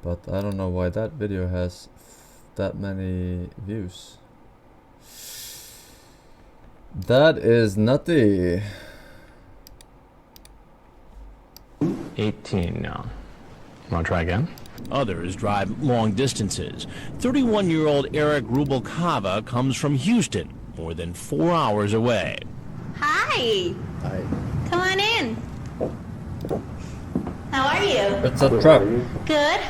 But I don't know why that video has that many views. That is nutty. 18 now. Want to try again? Others drive long distances. 31-year-old Eric Rubalcava comes from Houston, more than 4 hours away. Hi. Hi. Come on in. How are you? What's up, truck? Good.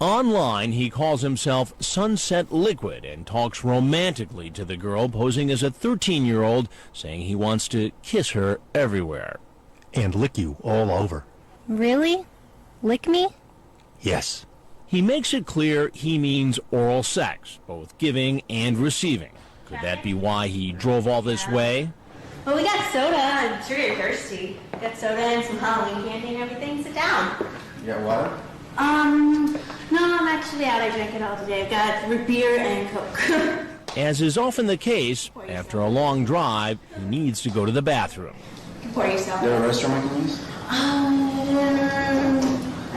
Online, he calls himself Sunset Liquid and talks romantically to the girl, posing as a 13-year-old, saying he wants to kiss her everywhere. And lick you all over. Really? Lick me? Yes. He makes it clear he means oral sex, both giving and receiving. Could that be why he drove all this way? Well, we got soda. I'm sure you're thirsty. Got soda and some Halloween candy and everything. Sit down. You got water? No, I'm actually out. I drank it all today. I've got root beer and Coke. As is often the case, after a long drive, he needs to go to the bathroom. Pour yourself. Is there a restroom I can use? I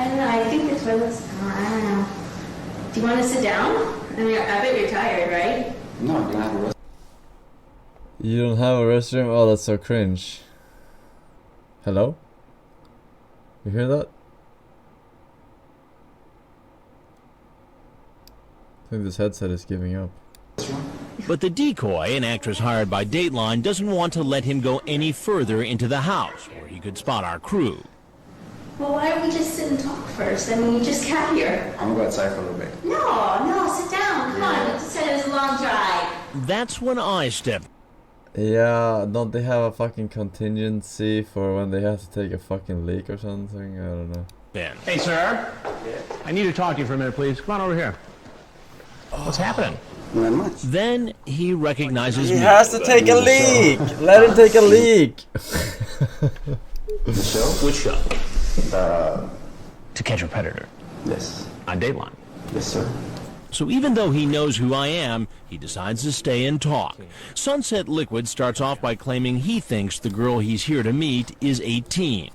don't know. I think this was. I don't know. Do you want to sit down? I mean, I bet you're tired, right? No, I don't have a restroom. You don't have a restroom? Oh, that's so cringe. Hello? You hear that? I think this headset is giving up. But the decoy, an actress hired by Dateline, doesn't want to let him go any further into the house, where he could spot our crew. Well, why don't we just sit and talk first? I mean, you just got here. I'm gonna go outside for a little bit. No, sit down. Come on. You just said it was a long drive. That's when I step. Yeah, don't they have a fucking contingency for when they have to take a fucking leak or something? I don't know. Ben. Hey, sir. I need to talk to you for a minute, please. Come on over here. What's happening? Not much. Then he recognizes He me. has to take a leak! Let him take a leak! The show? Which show? Uh, To Catch a Predator. yes. On Dateline. Yes, sir. So even though he knows who I am, he decides to stay and talk. Sunset Liquid starts off by claiming he thinks the girl he's here to meet is 18.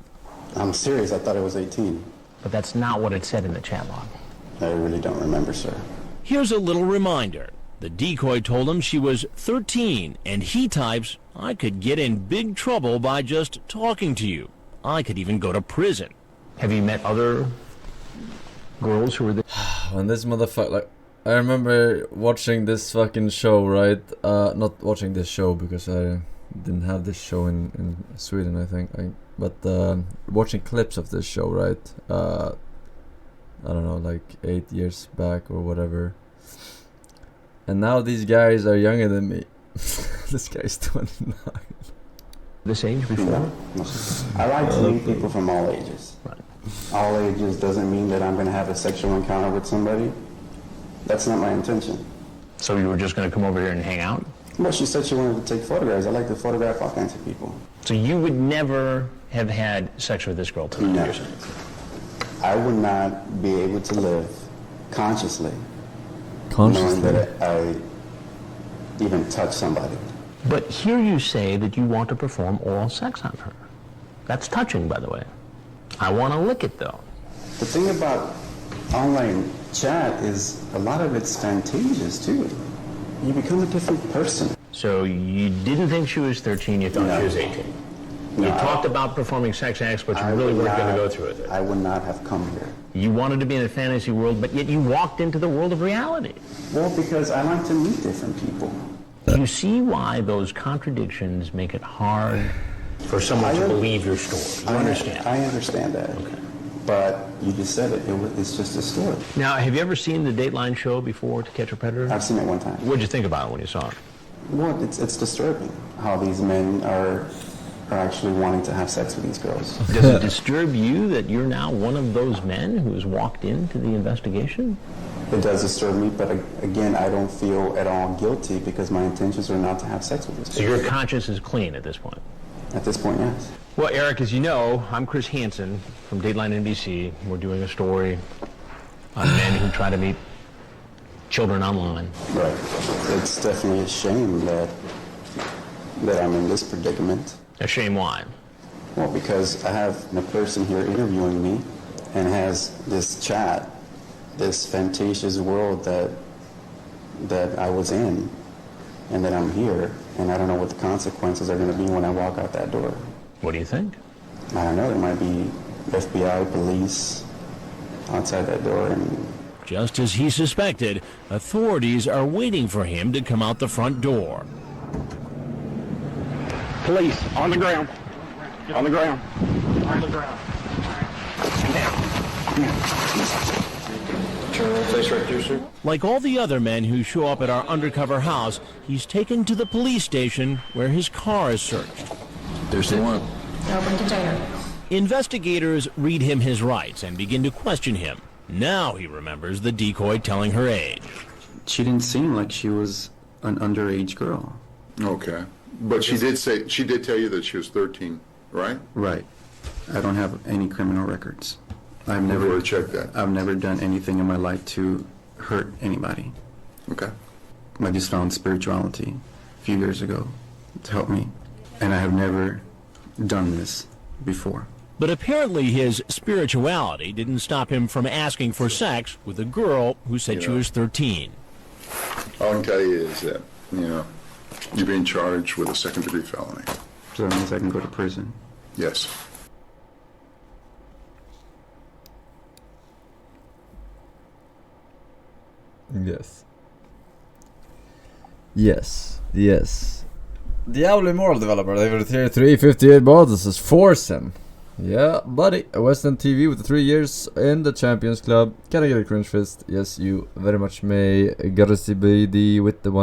I'm serious. I thought it was 18. But that's not what it said in the chat log. I really don't remember, sir. Here's a little reminder. The decoy told him she was 13, and he types, I could get in big trouble by just talking to you. I could even go to prison. Have you met other girls who were there? When this motherfucker, like, I remember watching this fucking show, right? Not watching this show because I didn't have this show in Sweden, I think. But watching clips of this show, right? I don't know, like 8 years back or whatever. And now these guys are younger than me. This guy's 29. This age before? No. I like to meet people from all ages. Right. All ages doesn't mean that I'm going to have a sexual encounter with somebody. That's not my intention. So you were just going to come over here and hang out? Well, she said she wanted to take photographs. I like to photograph all kinds of people. So you would never have had sex with this girl tonight? No. You're saying? I would not be able to live consciously Consciously? knowing that I even touched somebody. But here you say that you want to perform oral sex on her. That's touching, by the way. I want to lick it, though. The thing about online chat is a lot of it's fantastious, too. You become a different person. So you didn't think she was 13, you thought No. she was 18. No, You talked about performing sex acts, but you really weren't going to go through with it. I would not have come here. You wanted to be in a fantasy world, but yet you walked into the world of reality. Well, because I like to meet different people. You see why those contradictions make it hard for someone to believe your story. You understand? I understand that. Okay. But you just said it. It's just a story. Now, have you ever seen the Dateline show before, To Catch a Predator? I've seen it one time. What did you think about it when you saw it? Well, it's disturbing how these men are actually wanting to have sex with these girls. Does it disturb you that you're now one of those men who's walked into the investigation? It does disturb me, but again, I don't feel at all guilty because my intentions are not to have sex with these So girls. your conscience is clean at this point? At this point, yes. Well, Eric, as you know, I'm Chris Hansen from Dateline NBC. We're doing a story on men who try to meet children online. Right. It's definitely a shame that I'm in this predicament. A shame why? Well, because I have a person here interviewing me and has this chat this fantascious world that I was in, and that I'm here, and I don't know what the consequences are going to be when I walk out that door. What do you think? I don't know. There might be FBI, police outside that door, and Just as he suspected, authorities are waiting for him to come out the front door. Police, on the ground. On the ground. On the ground. Turn around, face right through, sir. Like all the other men who show up at our undercover house, he's taken to the police station where his car is searched. There's the one. Open container. Investigators read him his rights and begin to question him. Now he remembers the decoy telling her age. she didn't seem like she was an underage girl. Okay. But she did tell you that she was 13, right? Right. I don't have any criminal records. I've Never never checked that. I've never done anything in my life to hurt anybody. Okay. I just found spirituality a few years ago to help me, and I have never done this before. But apparently his spirituality didn't stop him from asking for sex with a girl who said she was 13. All I can tell you is that, you're being charged with a second-degree felony. So that means I can go to prison. Yes. Yes. Yes. Yes. Diablo Immortal developer, they were tier 358 bonuses. Forsen. Yeah, buddy. A Western TV with the 3 years in the Champions Club. Can I get a cringe fist? Yes, you very much may. Garci BD with the one.